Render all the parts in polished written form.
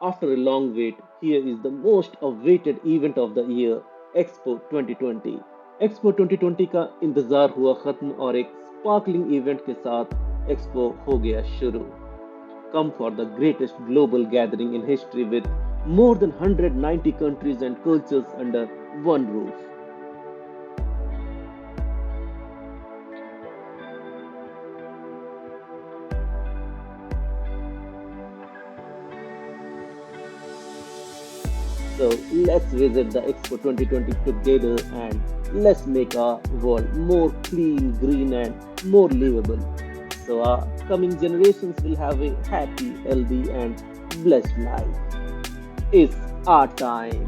After a long wait, here is the most awaited event of the year, Expo 2020। Expo 2020 का इंतजार हुआ खत्म और एक स्पार्कलिंग इवेंट के साथ एक्सपो हो गया शुरू। Come for the greatest global gathering in history with more than 190 countries and cultures under one roof. So let's visit the Expo 2020 together and let's make our world more clean, green, and more livable. So our coming generations will have a happy, healthy, and blessed life. It's our time.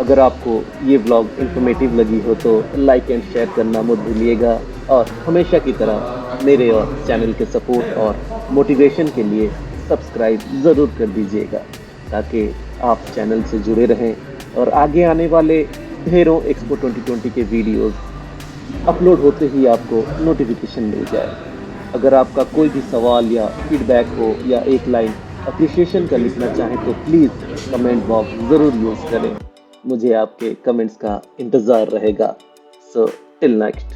अगर आपको ये vlog informative लगी हो तो like and share करना मत भूलिएगा और हमेशा की तरह मेरे और चैनल के सपोर्ट और मोटिवेशन के लिए सब्सक्राइब ज़रूर कर दीजिएगा ताकि आप चैनल से जुड़े रहें और आगे आने वाले ढेरों एक्सपो 2020 के वीडियोस अपलोड होते ही आपको नोटिफिकेशन मिल जाए। अगर आपका कोई भी सवाल या फीडबैक हो या एक लाइन अप्रिशिएशन का लिखना चाहें तो प्लीज़ कमेंट बॉक्स ज़रूर यूज़ करें। मुझे आपके कमेंट्स का इंतज़ार रहेगा। So till next.